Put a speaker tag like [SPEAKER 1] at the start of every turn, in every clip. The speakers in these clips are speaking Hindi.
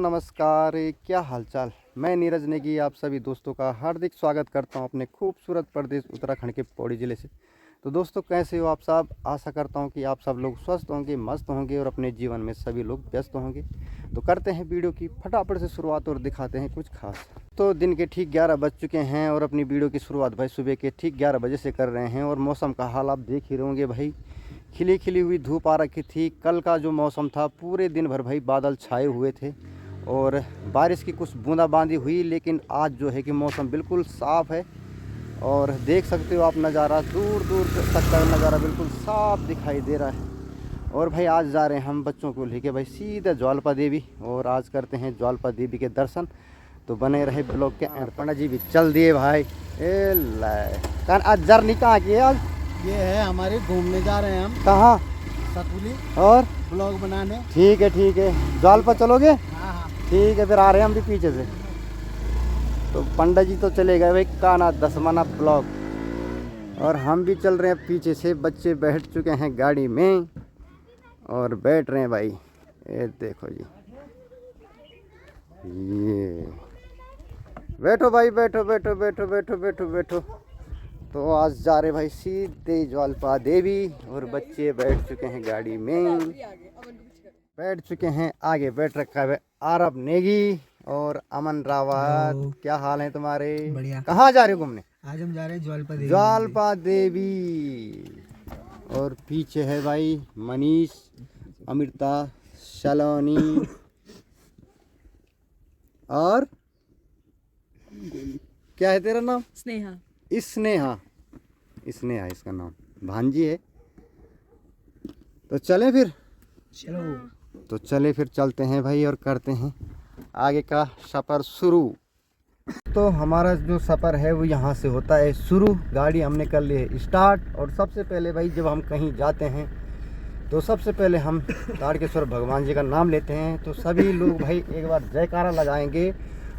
[SPEAKER 1] नमस्कार, क्या हालचाल। मैं नीरज नेगी आप सभी दोस्तों का हार्दिक स्वागत करता हूं अपने खूबसूरत प्रदेश उत्तराखंड के पौड़ी ज़िले से। तो दोस्तों कैसे हो आप सब। आशा करता हूं कि आप सब लोग स्वस्थ होंगे, मस्त होंगे और अपने जीवन में सभी लोग व्यस्त होंगे। तो करते हैं वीडियो की फटाफट से शुरुआत और दिखाते हैं कुछ खास। तो दिन के ठीक 11 बज चुके हैं और अपनी वीडियो की शुरुआत भाई सुबह के ठीक 11 बजे से कर रहे हैं। और मौसम का हाल आप देख ही रहे होंगे भाई, खिली खिली हुई धूप आ रखी थी। कल का जो मौसम था पूरे दिन भर भाई बादल छाए हुए थे और बारिश की कुछ बूंदाबांदी हुई, लेकिन आज जो है कि मौसम बिल्कुल साफ़ है। और देख सकते हो आप नज़ारा, दूर दूर तक का नज़ारा बिल्कुल साफ दिखाई दे रहा है। और भाई आज जा रहे हैं हम बच्चों को लेके भाई सीधे ज्वालपा देवी, और आज करते हैं ज्वालपा देवी के दर्शन। तो बने रहे ब्लॉग के एंड। पंडित जी भी चल दिए भाई। ए लाए आज जर्नी कहाँ की है आज?
[SPEAKER 2] ये है हमारे घूमने जा रहे हैं हम।
[SPEAKER 1] कहाँ?
[SPEAKER 2] सतपुली।
[SPEAKER 1] और
[SPEAKER 2] ब्लॉग बनाने।
[SPEAKER 1] ठीक है ज्वालपा चलोगे?
[SPEAKER 2] हाँ।
[SPEAKER 1] ठीक है, फिर आ रहे हैं हम भी पीछे से। तो पंडित जी तो चले गए भाई कान्हा दसमाना ब्लॉक, और हम भी चल रहे हैं पीछे से। बच्चे बैठ चुके हैं गाड़ी में और बैठ रहे हैं भाई। ये देखो जी, ये बैठो भाई, बैठो बैठो बैठो बैठो बैठो बैठो। तो आज जा रहे भाई सीधे ज्वालपा देवी, और बच्चे बैठ चुके हैं गाड़ी में, बैठ चुके हैं। आगे बैठ रखा है आरब नेगी और अमन रावत। क्या हाल है तुम्हारे?
[SPEAKER 2] बढ़िया।
[SPEAKER 1] कहाँ जा रहे हो घूमने?
[SPEAKER 2] आज हम जा रहे हैं ज्वालपा देवी।
[SPEAKER 1] ज्वालपा देवी। और पीछे है भाई मनीष, अमृता, सलोनी और क्या है तेरा नाम?
[SPEAKER 3] स्नेहा।
[SPEAKER 1] स्नेहा, स्नेहा इसका नाम, भांजी है। तो चले फिर?
[SPEAKER 2] चलो।
[SPEAKER 1] तो चले फिर, चलते हैं भाई और करते हैं आगे का सफ़र शुरू। तो हमारा जो सफ़र है वो यहाँ से होता है शुरू। गाड़ी हमने कर ली है स्टार्ट। और सबसे पहले भाई जब हम कहीं जाते हैं तो सबसे पहले हम ताड़केश्वर भगवान जी का नाम लेते हैं। तो सभी लोग भाई एक बार जयकारा लगाएंगे।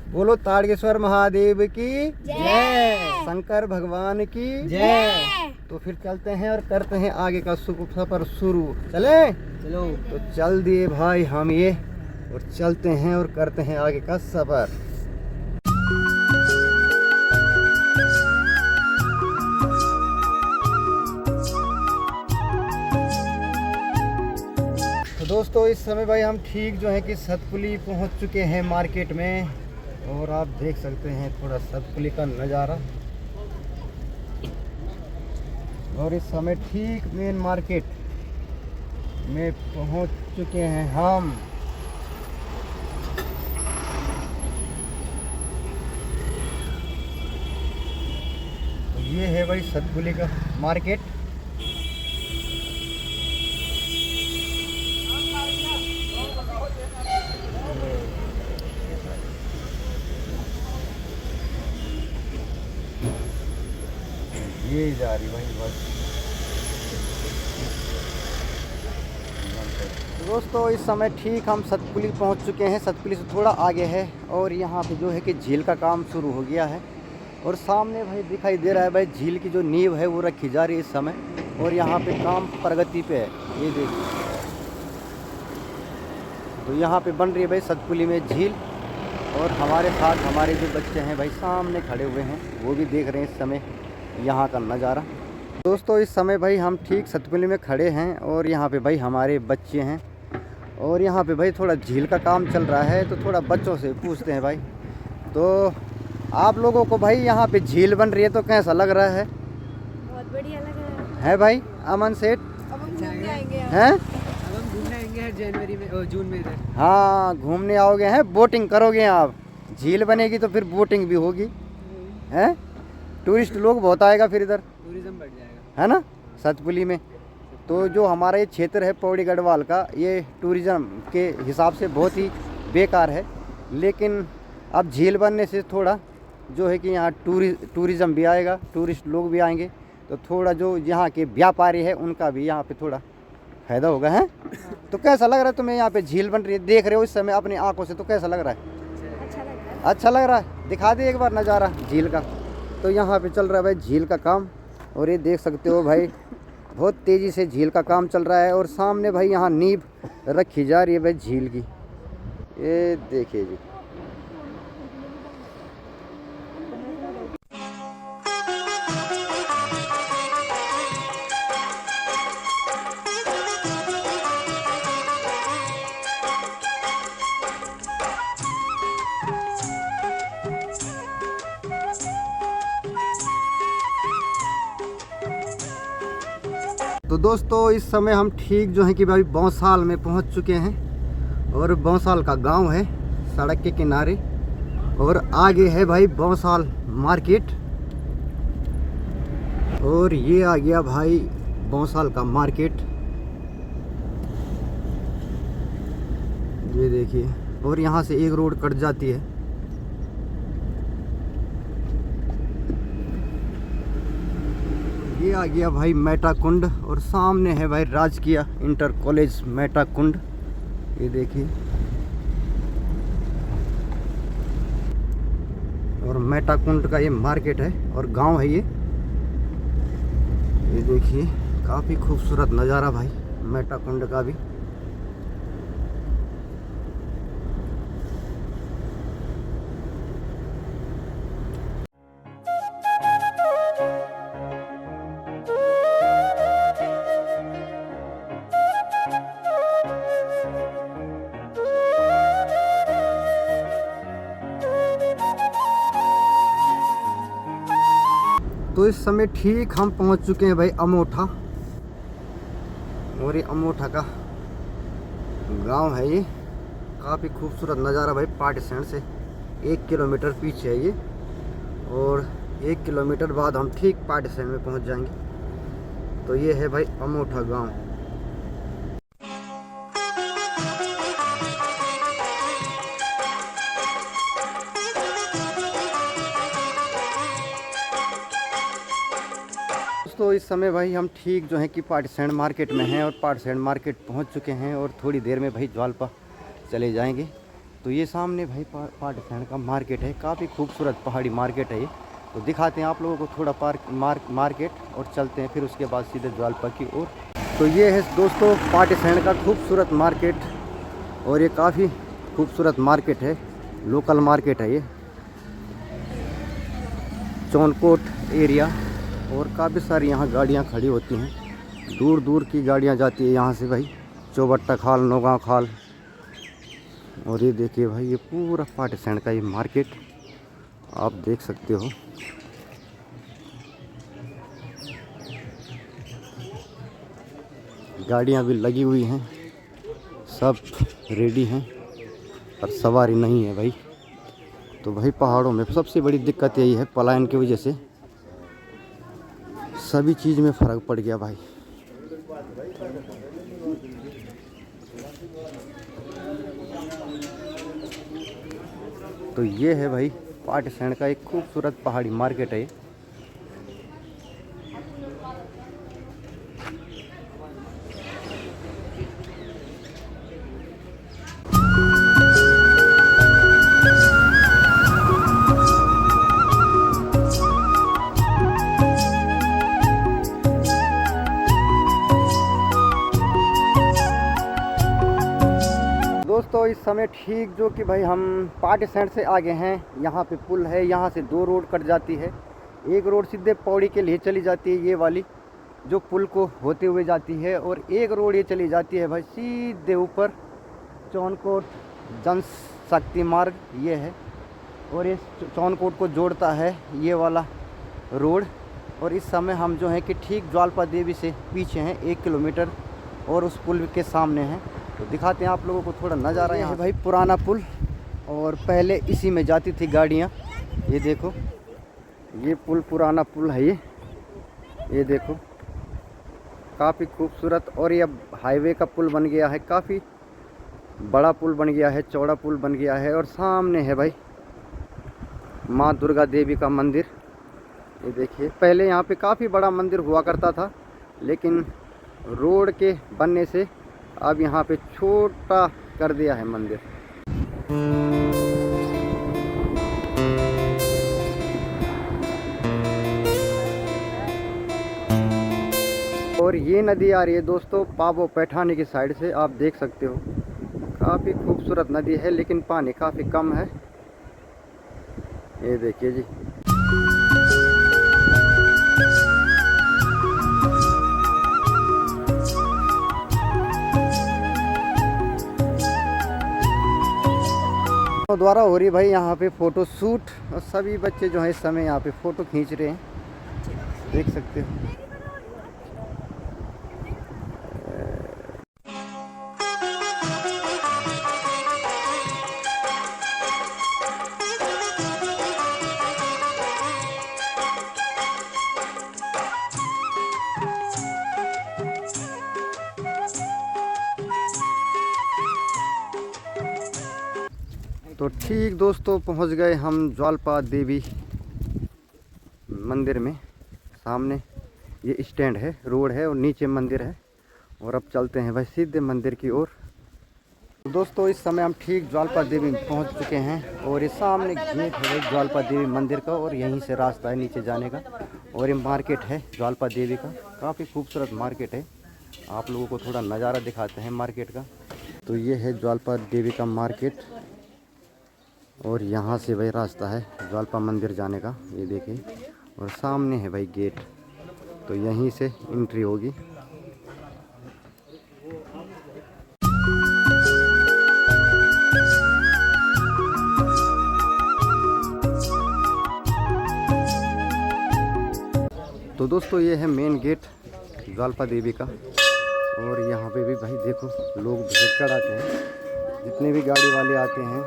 [SPEAKER 1] बोलो ताड़केश्वर महादेव की जय, शंकर भगवान की जय। तो फिर चलते हैं और करते हैं आगे का सफ़र शुरू। चले?
[SPEAKER 2] चलो।
[SPEAKER 1] तो चल दिए भाई हम ये, और चलते हैं और करते हैं आगे का सफ़र। तो दोस्तों इस समय भाई हम ठीक जो है कि सतपुली पहुंच चुके हैं मार्केट में, और आप देख सकते हैं थोड़ा सतपुली का नज़ारा। और इस समय ठीक मेन मार्केट में पहुंच चुके हैं हम। तो ये है भाई सतपुली का मार्केट। ये जा रही भाई बस। दोस्तों इस समय ठीक हम सतपुली पहुंच चुके हैं। सतपुली से थोड़ा आगे है और यहाँ पे जो है कि झील का काम शुरू हो गया है। और सामने भाई दिखाई दे रहा है भाई झील की जो नींव है वो रखी जा रही है इस समय, और यहाँ पे काम प्रगति पे है। ये देखिए, तो यहाँ पे बन रही है भाई सतपुली में झील। और हमारे साथ हमारे जो बच्चे हैं भाई सामने खड़े हुए हैं, वो भी देख रहे हैं इस समय यहाँ का नज़ारा। दोस्तों इस समय भाई हम ठीक सतपुली में खड़े हैं और यहाँ पे भाई हमारे बच्चे हैं, और यहाँ पे भाई थोड़ा झील का काम चल रहा है। तो थोड़ा बच्चों से पूछते हैं भाई, तो आप लोगों को भाई यहाँ पे झील बन रही है तो कैसा लग रहा है?
[SPEAKER 3] बहुत बढ़िया लग रहा
[SPEAKER 1] है भाई अमन सेठ?
[SPEAKER 3] अब हम घूमने आएंगे
[SPEAKER 1] हैं?
[SPEAKER 2] अब हम घूमने आएंगे जनवरी में, जून में इधर।
[SPEAKER 1] हाँ घूमने आओगे हैं, बोटिंग करोगे आप। झील बनेगी तो फिर बोटिंग भी होगी, हैं? टूरिस्ट लोग बहुत आएगा फिर इधर,
[SPEAKER 2] टूरिज्म बढ़ जाएगा,
[SPEAKER 1] है ना सतपुली में। तो जो हमारा ये क्षेत्र है पौड़ी गढ़वाल का, ये टूरिज़्म के हिसाब से बहुत ही बेकार है। लेकिन अब झील बनने से थोड़ा जो है कि यहाँ टूरिज़्म भी आएगा, टूरिस्ट लोग भी आएंगे। तो थोड़ा जो यहाँ के व्यापारी है उनका भी यहाँ पे थोड़ा फ़ायदा होगा, है? तो कैसा लग रहा है तुम्हें? यहाँ पे झील बन रही है, देख रहे हो इस समय अपनी आंखों से, तो कैसा लग रहा है?
[SPEAKER 3] अच्छा लग रहा है।
[SPEAKER 1] अच्छा लग रहा है। दिखा दे एक बार नज़ारा झील का। तो यहाँ पे चल रहा है भाई झील का काम, और ये देख सकते हो भाई बहुत तेज़ी से झील का काम चल रहा है। और सामने भाई यहाँ नींव रखी जा रही है भाई झील की। ये देखिए जी। तो दोस्तों इस समय हम ठीक जो है कि भाई बौसाल में पहुंच चुके हैं और बौसाल का गांव है सड़क के किनारे और आगे है भाई बौसाल मार्केट और ये आ गया भाई बौसाल का मार्केट। ये देखिए और यहाँ से एक रोड कट जाती है। ये आ गया भाई मेटा कुंड और सामने है भाई राजकीय इंटर कॉलेज मेटा कुंड। ये देखिए और मेटा कुंड का ये मार्केट है और गांव है ये देखिए काफ़ी खूबसूरत नज़ारा भाई मेटा कुंड का भी। तो इस समय ठीक हम पहुंच चुके हैं भाई अमोठा और ये अमोठा का गांव है। ये काफ़ी खूबसूरत नज़ारा भाई पार्टीसेंट से 1 किलोमीटर पीछे है ये और 1 किलोमीटर बाद हम ठीक पार्टीसेंट में पहुंच जाएंगे। तो ये है भाई अमोठा गांव। तो इस समय भाई हम ठीक जो है कि पार्टीसेंट मार्केट में हैं और पार्टीसेंट मार्केट पहुंच चुके हैं और थोड़ी देर में भाई ज्वालपा चले जाएंगे। तो ये सामने भाई पार्टीसेंट का मार्केट है, काफ़ी खूबसूरत पहाड़ी मार्केट है ये। तो दिखाते हैं आप लोगों को थोड़ा मार्केट और चलते हैं फिर उसके बाद सीधे ज्वालपा की ओर। तो ये है दोस्तों पार्टीसेंट का खूबसूरत मार्केट और ये काफ़ी खूबसूरत मार्केट है, लोकल मार्केट है ये चौनकोट एरिया और काफ़ी सारी यहाँ गाड़ियाँ खड़ी होती हैं, दूर दूर की गाड़ियाँ जाती है यहाँ से भाई, चौबट्टा खाल, नौगांव खाल। और ये देखिए भाई ये पूरा पार्टीसेंट का ये मार्केट आप देख सकते हो। गाड़ियाँ भी लगी हुई हैं, सब रेडी हैं पर सवारी नहीं है भाई। तो भाई पहाड़ों में सबसे बड़ी दिक्कत यही है, पलायन की वजह से सभी चीज़ में फ़र्क पड़ गया भाई। तो ये है भाई पार्टीसेंट का एक खूबसूरत पहाड़ी मार्केट है ये। दोस्तों इस समय ठीक जो कि भाई हम पार्टीसेंट से आगे हैं, यहाँ पे पुल है, यहाँ से 2 रोड कट जाती है। एक रोड सीधे पौड़ी के लिए चली जाती है ये वाली जो पुल को होते हुए जाती है और एक रोड ये चली जाती है भाई सीधे ऊपर चौनकोट जनशक्ति मार्ग ये है और ये चौनकोट को जोड़ता है ये वाला रोड। और इस समय हम जो है कि ठीक ज्वालपा देवी से पीछे हैं 1 किलोमीटर और उस पुल के सामने हैं। तो दिखाते हैं आप लोगों को थोड़ा नज़ारा। यहाँ भाई पुराना पुल और पहले इसी में जाती थी गाड़ियाँ। ये देखो ये पुल पुराना पुल है ये देखो काफ़ी खूबसूरत। और ये अब हाईवे का पुल बन गया है, काफ़ी बड़ा पुल बन गया है, चौड़ा पुल बन गया है। और सामने है भाई माँ दुर्गा देवी का मंदिर। ये देखिए पहले यहाँ पे काफ़ी बड़ा मंदिर हुआ करता था, लेकिन रोड के बनने से अब यहाँ पे छोटा कर दिया है मंदिर। और ये नदी आ रही है दोस्तों पाबो पैठानी की साइड से, आप देख सकते हो काफ़ी खूबसूरत नदी है लेकिन पानी काफ़ी कम है। ये देखिए जी। द्वारा हो रही भाई यहाँ पे फ़ोटो शूट, और सभी बच्चे जो है इस समय यहाँ पे फ़ोटो खींच रहे हैं, देख सकते हो। तो ठीक दोस्तों, पहुंच गए हम ज्वालपा देवी मंदिर में। सामने ये स्टैंड है, रोड है और नीचे मंदिर है, और अब चलते हैं भाई सीधे मंदिर की ओर। तो दोस्तों इस समय हम ठीक ज्वालपा देवी पहुंच चुके हैं, और ये सामने गेट है भाई ज्वालपा देवी मंदिर का, और यहीं से रास्ता है नीचे जाने का। और ये मार्केट है ज्वालपा देवी का, काफ़ी खूबसूरत मार्केट है। आप लोगों को थोड़ा नज़ारा दिखाते हैं मार्केट का। तो ये है ज्वालपा देवी का मार्केट, और यहाँ से भाई रास्ता है ज्वालपा मंदिर जाने का, ये देखिए। और सामने है भाई गेट, तो यहीं से एंट्री होगी। तो दोस्तों ये है मेन गेट ज्वालपा देवी का, और यहाँ पे भी भाई देखो लोग भीड़ चढ़ाते हैं, जितने भी गाड़ी वाले आते हैं,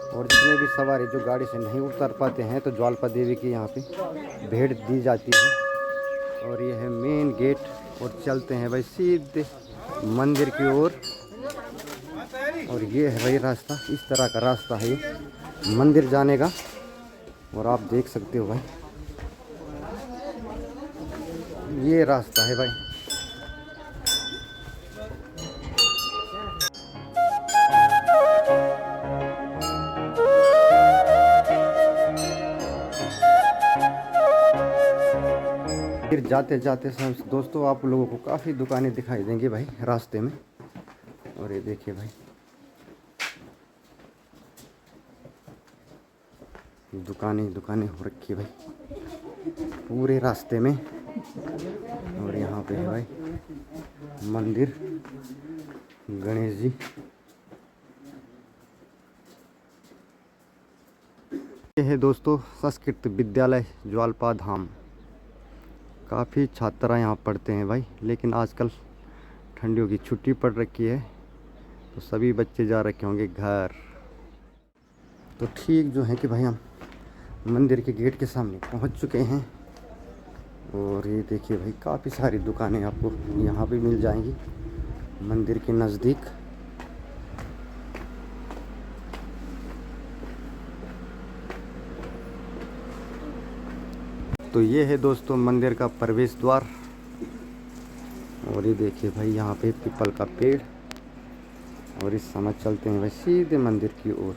[SPEAKER 1] और जितने भी सवारी जो गाड़ी से नहीं उतर पाते हैं तो ज्वालपा देवी की यहाँ पे भेंट दी जाती है। और ये है मेन गेट, और चलते हैं भाई सीधे मंदिर की ओर। और ये है भाई रास्ता, इस तरह का रास्ता है ये मंदिर जाने का, और आप देख सकते हो भाई ये रास्ता है भाई। फिर जाते जाते दोस्तों आप लोगों को काफ़ी दुकानें दिखाई देंगी भाई रास्ते में। और ये देखिए भाई दुकानें हो रखी है भाई पूरे रास्ते में। और यहाँ पे है भाई मंदिर गणेश जी। ये है दोस्तों संस्कृत विद्यालय ज्वालपा धाम। काफ़ी छात्र यहाँ पढ़ते हैं भाई, लेकिन आजकल ठंडियों की छुट्टी पड़ रखी है तो सभी बच्चे जा रखे होंगे घर। तो ठीक जो है कि भाई हम मंदिर के गेट के सामने पहुँच चुके हैं, और ये देखिए भाई काफ़ी सारी दुकानें आपको यहाँ भी मिल जाएंगी मंदिर के नज़दीक। तो ये है दोस्तों मंदिर का प्रवेश द्वार, और ये देखिए भाई यहाँ पे पीपल का पेड़। और इस समय चलते हैं भाई सीधे मंदिर की ओर।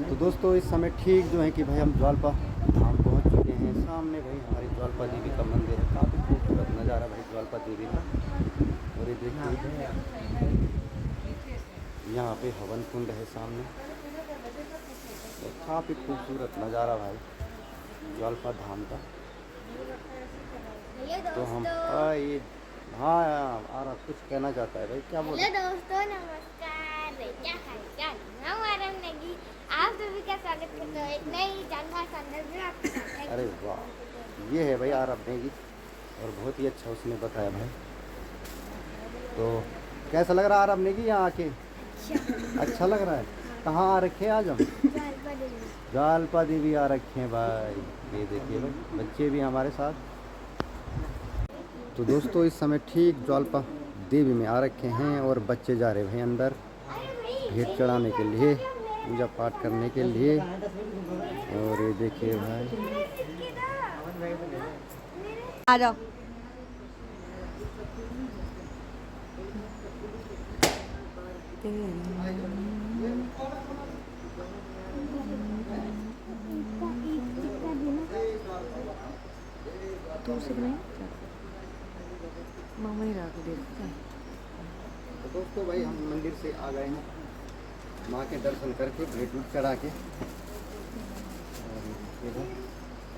[SPEAKER 1] तो दोस्तों इस समय ठीक जो है कि भाई हम ज्वालपा धाम पहुँच चुके हैं। सामने भाई हमारी ज्वालपा देवी का मंदिर है, काफ़ी खूबसूरत नज़ारा भाई ज्वालपा देवी का। और ये देखिए यहाँ पे हवन कुंड है सामने, और काफ़ी खूबसूरत नज़ारा भाई ज्वालपा धाम का। तो हम ये हाँ आ रहा कुछ कहना चाहता है भाई, क्या बोल?
[SPEAKER 3] हेलो दोस्तों, नमस्कार। क्या हालचाल? मैं आरम नेगी, आप सभी का स्वागत करते हैं एक नई जानदार संदर्भ में आपके साथ।
[SPEAKER 1] अरे वाह, ये है भाई आरम नेगी, और बहुत ही अच्छा उसने बताया भाई। तो कैसा लग रहा है आरम नेगी यहाँ आके? अच्छा लग रहा है। कहाँ आ रखे हैं आज हम? ज्वालपा देवी आ रखे हैं भाई। ये देखिए भाई बच्चे भी हमारे साथ। तो दोस्तों इस समय ठीक ज्वालपा देवी में आ रखे हैं, और बच्चे जा रहे भाई अंदर भेंट चढ़ाने के लिए, पूजा पाठ करने के लिए। और ये देखिए भाई
[SPEAKER 3] आ जाओ।
[SPEAKER 4] दूर से नहीं मामा ही रख दे
[SPEAKER 1] तो दोस्तों भाई हम मंदिर से आ गए हैं, माँ के दर्शन करके भेंट उठ चढ़ा के, और इधर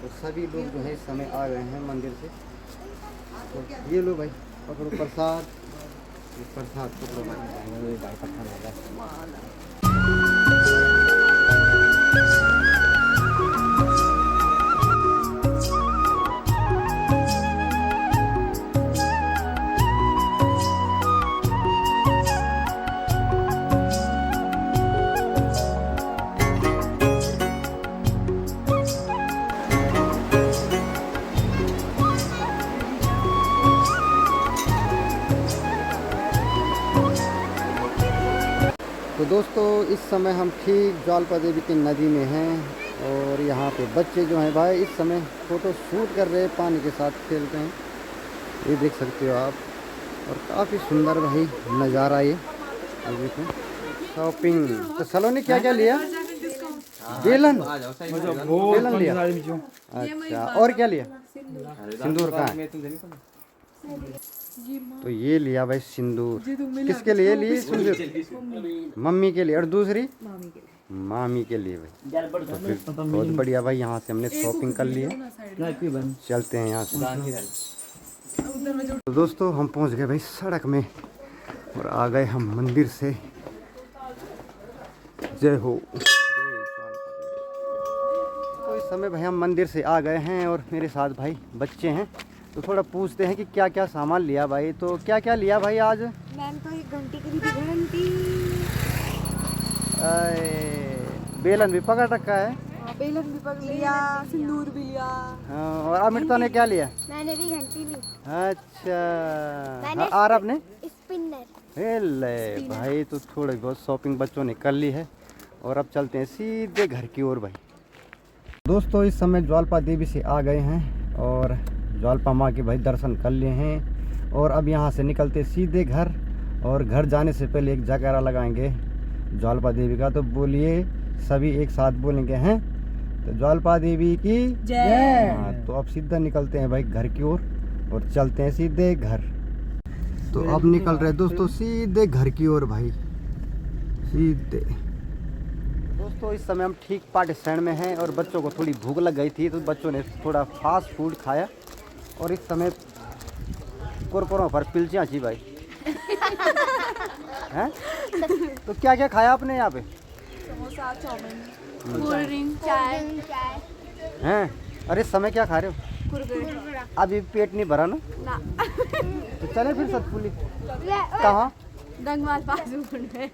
[SPEAKER 1] तो सभी लोग जो है इस समय आ गए हैं मंदिर से। तो ये लो भाई पकड़ो प्रसाद, ये प्रसाद पकड़ो भाई, भाई प्रसाद लगा। तो दोस्तों इस समय हम ठीक ज्वालपा देवी की नदी में हैं, और यहाँ पे बच्चे जो हैं भाई इस समय फ़ोटो शूट कर रहे हैं, पानी के साथ खेलते हैं, ये देख सकते हो आप। और काफ़ी सुंदर भाई नज़ारा ये देखें। शॉपिंग तो सलोनी क्या क्या लिया? बेलन, बेलन लिया। अच्छा और क्या लिया? सिंदूर का तो ये लिया भाई सिंदूर। किसके लिए लिए सिंदूर? मम्मी के लिए। और दूसरी मामी के लिए भाई। तो फिर बहुत बढ़िया भाई, यहाँ से हमने शॉपिंग कर ली है, चलते हैं यहाँ से। तो दोस्तों हम पहुँच गए भाई सड़क में, और आ गए हम मंदिर से। जय हो। तो इस समय भाई हम मंदिर से आ गए हैं, और मेरे साथ भाई बच्चे हैं, तो थोड़ा पूछते हैं कि क्या क्या सामान लिया भाई। तो क्या क्या लिया भाई आज?
[SPEAKER 4] मैंने तो एक घंटी खरीदी, घंटी।
[SPEAKER 1] बेलन भी पकड़ रखा है।
[SPEAKER 4] बेलन भी पकड़ लिया, सिंदूर भी लिया।
[SPEAKER 1] हाँ, और अमृता ने क्या लिया?
[SPEAKER 3] मैंने भी घंटी ली।
[SPEAKER 1] अच्छा।
[SPEAKER 3] मैंने
[SPEAKER 1] आरब ने
[SPEAKER 3] स्पिनर।
[SPEAKER 1] ले भाई, तो थोड़ी बहुत शॉपिंग बच्चों ने कर ली है, और अब चलते हैं सीधे घर की ओर भाई। दोस्तों इस समय ज्वालपा देवी से आ गए हैं, और ज्वालपा माँ के भाई दर्शन कर लिए हैं, और अब यहाँ से निकलते सीधे घर। और घर जाने से पहले एक जयकारा लगाएंगे ज्वालपा देवी का, तो बोलिए सभी एक साथ बोलेंगे हैं, तो ज्वालपा देवी की जय। हाँ, तो अब सीधा निकलते हैं भाई घर की ओर, और चलते हैं सीधे घर। तो अब निकल रहे दोस्तों सीधे घर की ओर भाई, सीधे। दोस्तों इस समय हम ठीक पार्टी स्टैंड में हैं, और बच्चों को थोड़ी भूख लग गई थी, तो बच्चों ने थोड़ा फास्ट फूड खाया, और इस समय कुरकुरों पर पिलचियाँ छी भाई। हैं? तो क्या क्या खाया आपने यहाँ पे?
[SPEAKER 4] समोसा, चाउमीन, कोल्ड ड्रिंक, चाय।
[SPEAKER 1] हैं? अरे इस समय क्या खा रहे हो?
[SPEAKER 4] कुरकुरे।
[SPEAKER 1] अभी पेट नहीं भरा ना?
[SPEAKER 4] ना।
[SPEAKER 1] तो चले फिर सतपुली। कहाँ?
[SPEAKER 4] दंगवाल बाजू में।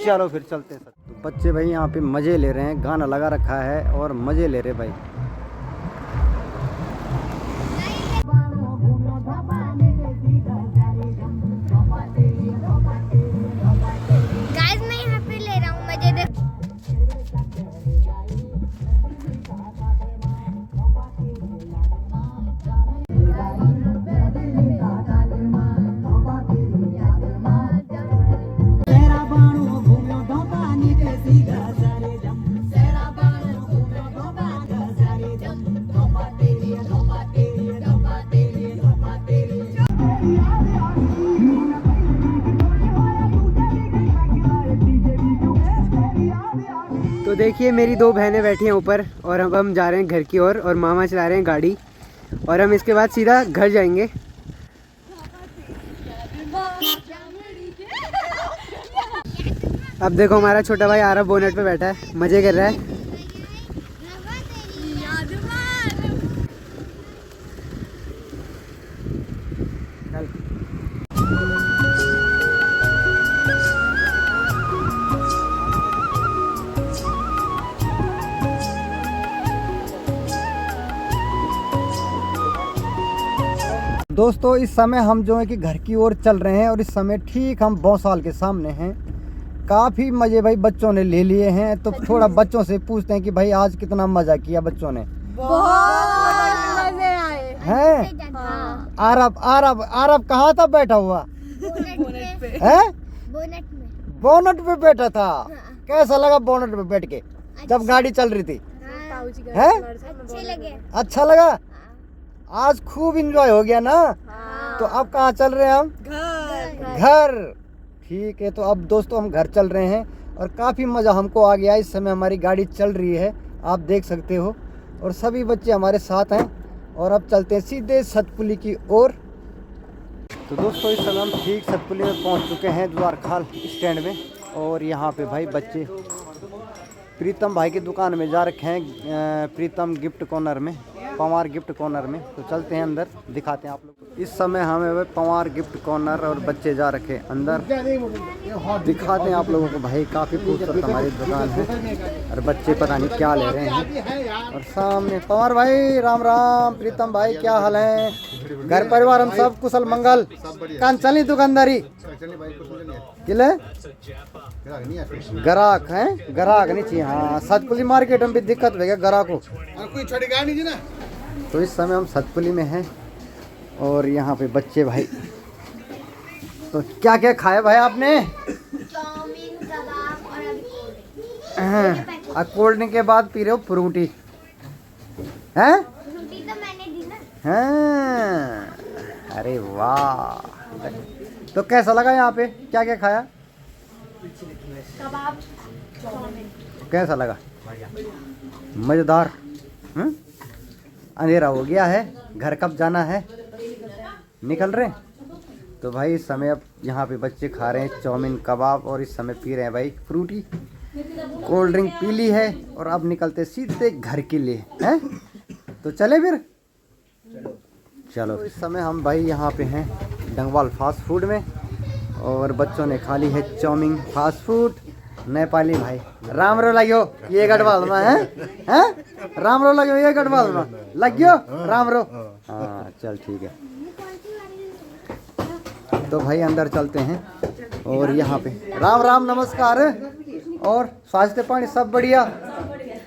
[SPEAKER 1] चलो फिर चलते हैं। तो बच्चे भाई यहाँ पे मज़े ले रहे हैं, गाना लगा रखा है और मज़े ले रहे भाई।
[SPEAKER 3] गाइस मैं यहाँ पे ले रहा हूँ मजे।
[SPEAKER 2] तो देखिए मेरी दो बहनें बैठी हैं ऊपर, और अब हम जा रहे हैं घर की ओर, और मामा चला रहे हैं गाड़ी, और हम इसके बाद सीधा घर जाएंगे। अब देखो हमारा छोटा भाई आरब बोनेट पे बैठा है, मजे कर रहा है।
[SPEAKER 1] दोस्तों इस समय हम जो है कि घर की ओर चल रहे हैं, और इस समय ठीक हम भौसाल के सामने हैं। काफ़ी मज़े भाई बच्चों ने ले लिए हैं, तो थोड़ा बच्चों से पूछते हैं कि भाई आज कितना मज़ा किया बच्चों ने।
[SPEAKER 4] बहुत मजे आए
[SPEAKER 1] हैं?
[SPEAKER 4] हाँ।
[SPEAKER 1] आरब आरब आरब कहाँ था बैठा हुआ?
[SPEAKER 4] बोनेट पे।
[SPEAKER 1] हैं?
[SPEAKER 3] बोनट में।
[SPEAKER 1] बोनट पे बैठा था। कैसा लगा बोनट पे बैठ के जब गाड़ी चल रही थी?
[SPEAKER 4] ताऊ जी
[SPEAKER 1] हैं?
[SPEAKER 3] अच्छे लगे।
[SPEAKER 1] अच्छा लगा? आज खूब एंजॉय हो गया ना। तो अब कहाँ चल रहे हैं हम? घर। ठीक है, तो अब दोस्तों हम घर चल रहे हैं और काफ़ी मज़ा हमको आ गया। इस समय हमारी गाड़ी चल रही है, आप देख सकते हो, और सभी बच्चे हमारे साथ हैं। और अब चलते हैं सीधे सतपुली की ओर। तो दोस्तों इस समय हम ठीक सतपुली में पहुंच चुके हैं, द्वारखाल स्टैंड में। और यहाँ पे भाई बच्चे प्रीतम भाई की दुकान में जा रखे हैं, प्रीतम गिफ्ट कॉर्नर में, पवार गिफ्ट कॉर्नर में। तो चलते हैं अंदर, दिखाते हैं आप लोग को। इस समय हमें वह पवार गिफ्ट कॉर्नर और बच्चे जा रखे हैं अंदर, दिखाते हैं आप लोगों को। भाई काफ़ी खूबसूरत हमारी दुकान है और बच्चे पता नहीं क्या ले रहे हैं। और सामने पवार भाई, राम राम। प्रीतम भाई क्या हाल है? घर परिवार हम सब कुशल मंगल? कान चली दुकानदारी किले ग्राहक हैं, ग्राहक नहीं चाहिए। हाँ, सतपुली मार्केट में भी दिक्कत हो गया ग्राहक को। तो इस समय हम सतपुली में हैं और यहाँ पे बच्चे भाई, तो क्या क्या खाया भाई आपने?
[SPEAKER 3] चाउमीन, कबाब और अभी
[SPEAKER 1] और कोल्ड ड्रिंक के बाद पी रहे हो फ्रूटी हैं?
[SPEAKER 3] रोटी तो मैंने दी ना।
[SPEAKER 1] हाँ, अरे वाह। तो कैसा लगा यहाँ पे? क्या क्या खाया?
[SPEAKER 4] कबाब, चाउमीन।
[SPEAKER 1] कैसा लगा? मज़ेदार। अंधेरा हो गया है, घर कब जाना है? निकल रहे हैं। तो भाई इस समय अब यहाँ पे बच्चे खा रहे हैं चाउमीन कबाब और इस समय पी रहे हैं भाई फ्रूटी। कोल्ड ड्रिंक पी ली है और अब निकलते सीधे घर के लिए हैं। तो चले फिर, चलो। तो इस समय हम भाई यहाँ पे हैं डंगवाल फास्ट फूड में और बच्चों ने खा ली है चाउमीन फास्ट फूड। नेपाली भाई राम रो लग्यो ये गढ़वाल में है, हैं? राम रो लग्यो ये गढ़वाल में लग्यो राम रो। हाँ चल ठीक है। तो भाई अंदर चलते हैं और यहाँ पे राम राम नमस्कार। और स्वास्थ्य पानी सब बढ़िया?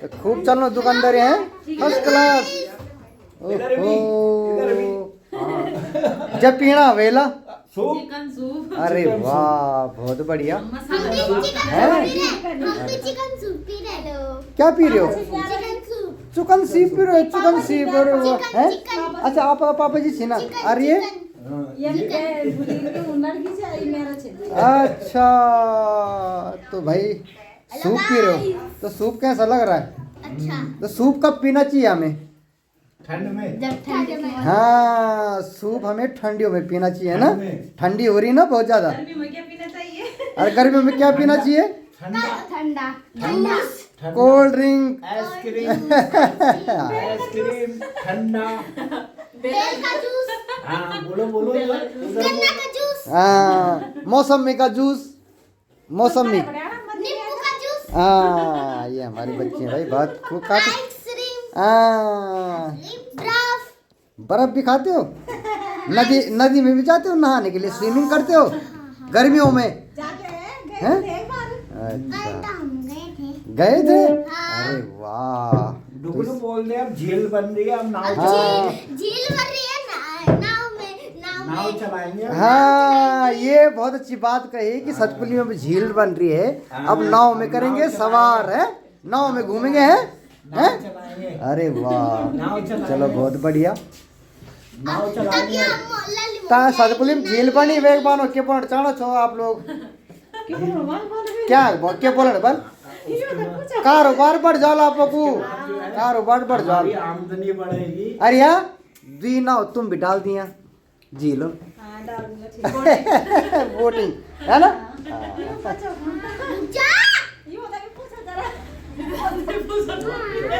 [SPEAKER 1] तो खूब चलो दुकानदारी हैं फर्स्ट क्लास। जब पीना वेला अरे वाह बहुत बढ़िया है।
[SPEAKER 3] चिकन सूप पी रहे हो?
[SPEAKER 1] क्या पी रहे हो?
[SPEAKER 3] Chicken soup.
[SPEAKER 1] चिकन सीप पी रहे हो? चिकन सीप है? अच्छा आप पापा जी छी ना? अरे अच्छा, तो भाई सूप पी रहे हो? तो सूप कैसा लग रहा है?
[SPEAKER 3] अच्छा।
[SPEAKER 1] तो सूप कब पीना चाहिए हमें?
[SPEAKER 3] ठंड में।
[SPEAKER 1] हाँ, सूप हमें ठंडियों में पीना चाहिए ना। ठंडी हो रही ना बहुत ज्यादा। और गर्मियों में क्या पीना चाहिए?
[SPEAKER 3] ठंडा जूस,
[SPEAKER 1] कोल्ड ड्रिंक,
[SPEAKER 5] आइसक्रीम, ठंडा,
[SPEAKER 3] बेल का जूस,
[SPEAKER 5] हाँ बोलो बोलो
[SPEAKER 3] गन्ना का जूस,
[SPEAKER 1] हाँ मौसमी का जूस, मौसमी,
[SPEAKER 3] नींबू का जूस,
[SPEAKER 1] हाँ ये हमारी बच्ची है भाई बहुत खूब काफी।
[SPEAKER 3] आइसक्रीम,
[SPEAKER 1] हाँ
[SPEAKER 3] बर्फ।
[SPEAKER 1] बर्फ भी खाते हो? नदी में भी जाते हो नहाने के लिए? स्विमिंग करते हो गर्मियों में? हैं? अच्छा
[SPEAKER 3] हम गए थे।
[SPEAKER 1] गए थे? अरे वाह।
[SPEAKER 5] डुगडू बोल दे, अब झील बन रही है, अब नाव
[SPEAKER 1] हाँ
[SPEAKER 3] झील भर रही है
[SPEAKER 5] नाव चलाएंगे।
[SPEAKER 1] हाँ ये बहुत अच्छी बात कही कि सतपुली में झील बन रही है, अब नाव में करेंगे सवार है, नाव में घूमेंगे हैं? अरे वाह चलो बहुत बढ़िया।
[SPEAKER 5] नाव चलाएंगे।
[SPEAKER 1] ता सतपुली में झील बनी वेग बानो के पॉइंट चाणो छो आप लोग क्या के बोले बल कारोबार बढ़ जाओ आपको, कारोबार बढ़ जाओ,
[SPEAKER 5] आमदनी बढ़ेगी।
[SPEAKER 1] अरे यार दी नाव तुम भी डाल दिया झीलो बोटिंग है ना।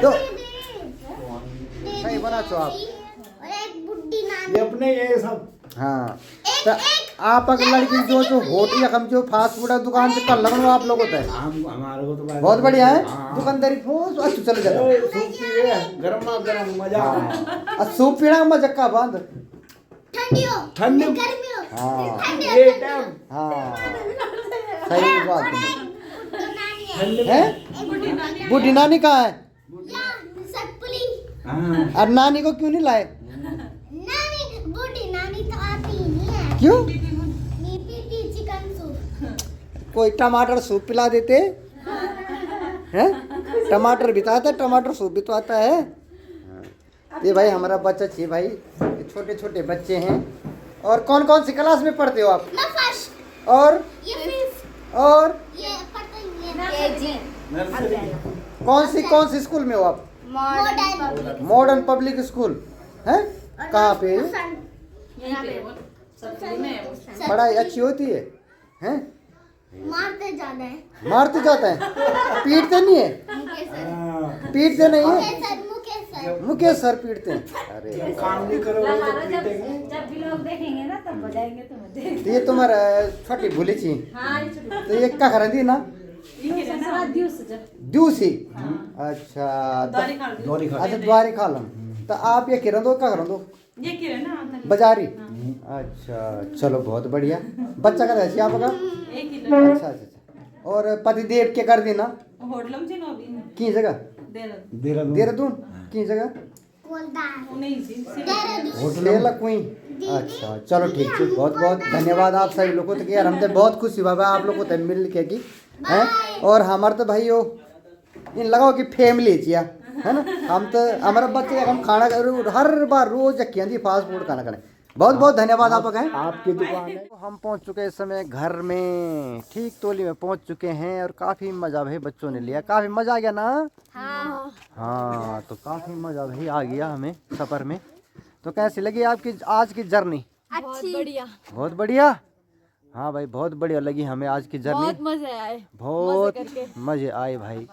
[SPEAKER 1] तो सही बना छो आप।
[SPEAKER 3] और एक बुड्ढी नानी।
[SPEAKER 5] ये अपने ये सब
[SPEAKER 1] हाँ तो आप अगर लड़की जो होटल हम जो फास्ट फूड दुकान से कर लगो आप लोगों को
[SPEAKER 5] हम हमारे को तो
[SPEAKER 1] बहुत बढ़िया है दुकानदारी बहुत अच्छा चले जाता है।
[SPEAKER 5] सूप पी रहे हैं, गर्मा गर्म मजा।
[SPEAKER 1] और सूप पीना में जक्का बंद
[SPEAKER 3] ठंडियों,
[SPEAKER 5] ठंडी
[SPEAKER 3] गर्मियों,
[SPEAKER 1] हाँ
[SPEAKER 5] ये टाइम
[SPEAKER 1] हाँ सही बात
[SPEAKER 3] नानी
[SPEAKER 1] है। बूढ़ी नानी कहाँ है?
[SPEAKER 3] या सतपुली।
[SPEAKER 5] हाँ
[SPEAKER 1] और नानी को क्यों नहीं लाए?
[SPEAKER 3] नानी बूढ़ी नानी तो आती ही नहीं है।
[SPEAKER 1] क्यों?
[SPEAKER 3] नहीं पीती चिकन सूप।
[SPEAKER 1] कोई टमाटर सूप पिला देते हैं? टमाटर भी तो आता है, टमाटर सूप भी तो आता है। ये भाई हमारा बच्चा चाहिए भाई, ये छोटे छोटे बच्चे हैं। और कौन कौन सी क्लास में पढ़ते हो आप?
[SPEAKER 3] मैं फर्स्ट,
[SPEAKER 1] और
[SPEAKER 3] ये फिफ्थ,
[SPEAKER 1] और
[SPEAKER 3] ये पता ही है केजी,
[SPEAKER 5] नर्सरी।
[SPEAKER 1] कौन सी स्कूल में हो आप?
[SPEAKER 3] मॉडर्न,
[SPEAKER 1] मॉडर्न पब्लिक स्कूल है? कहाँ पे? पढ़ाई अच्छी होती है? हैं?
[SPEAKER 3] मारते ज्यादा है
[SPEAKER 1] मारते जाते हैं, पीटते नहीं है?
[SPEAKER 3] मुकेश सर,
[SPEAKER 5] हाँ,
[SPEAKER 1] पीटते नहीं है?
[SPEAKER 3] मुकेश सर,
[SPEAKER 1] मुकेश सर पीटते हैं। अरे
[SPEAKER 5] काम नहीं करोगे तो पीटेंगे।
[SPEAKER 6] जब भी लोग देखेंगे ना तब बजाएंगे तो मजे।
[SPEAKER 1] तो ये तुम्हारा छोटी भूली थी, तो ये क्या करती ना? दूसी। अच्छा
[SPEAKER 5] दौरी खा।
[SPEAKER 1] अच्छा द्वारे खालम। तो आप ये किरण दो, क्या करन दो? बाजारी। अच्छा चलो बहुत बढ़िया। बच्चा का रहती आपका? अच्छा अच्छा। और पतिदेव के कर दी ना? की जगह?
[SPEAKER 5] देहरादून।
[SPEAKER 1] देहरादून की जगह? लेला कोई। अच्छा चलो ठीक है, बहुत बहुत धन्यवाद आप सभी लोगों को। तो यार हमसे बहुत खुशी हुआ आप लोगों को मिल के की हैं। और हमारे तो भाई यो इन लगाओ कि फैमिली चिया है ना। हम तो हमारा बच्चे हम खाना हर बार रोज खियाती फास्ट फूड खाना खाने। बहुत बहुत धन्यवाद आपका है।
[SPEAKER 5] आपकी दुकान है।
[SPEAKER 1] तो हम पहुंच चुके हैं इस समय घर में, ठीक तोली में पहुंच चुके हैं। और काफ़ी मज़ा भाई बच्चों ने लिया, काफ़ी मज़ा आ गया ना? हाँ तो काफ़ी मज़ा भाई आ गया हमें सफ़र में। तो कैसी लगी आपकी आज की जर्नी?
[SPEAKER 4] बहुत बढ़िया,
[SPEAKER 1] बहुत बढ़िया। हाँ भाई बहुत बढ़िया लगी हमें आज की जर्नी,
[SPEAKER 4] बहुत मजे आए,
[SPEAKER 1] बहुत
[SPEAKER 4] मजे करके।
[SPEAKER 1] मज़े आए भाई।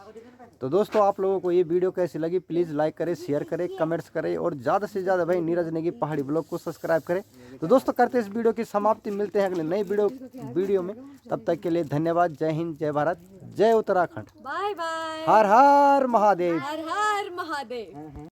[SPEAKER 1] तो दोस्तों आप लोगों को ये वीडियो कैसी लगी प्लीज़ लाइक करें, शेयर करें, कमेंट्स करें और ज़्यादा से ज़्यादा भाई नीरज नेगी पहाड़ी ब्लॉग को सब्सक्राइब करें। तो दोस्तों करते इस वीडियो की समाप्ति, मिलते हैं अगले नई वीडियो में। तब तक के लिए धन्यवाद। जय हिंद, जय भारत, जय उत्तराखंड,
[SPEAKER 4] बाय बाय,
[SPEAKER 1] हर हर महादेव।
[SPEAKER 4] हर हर महादेव।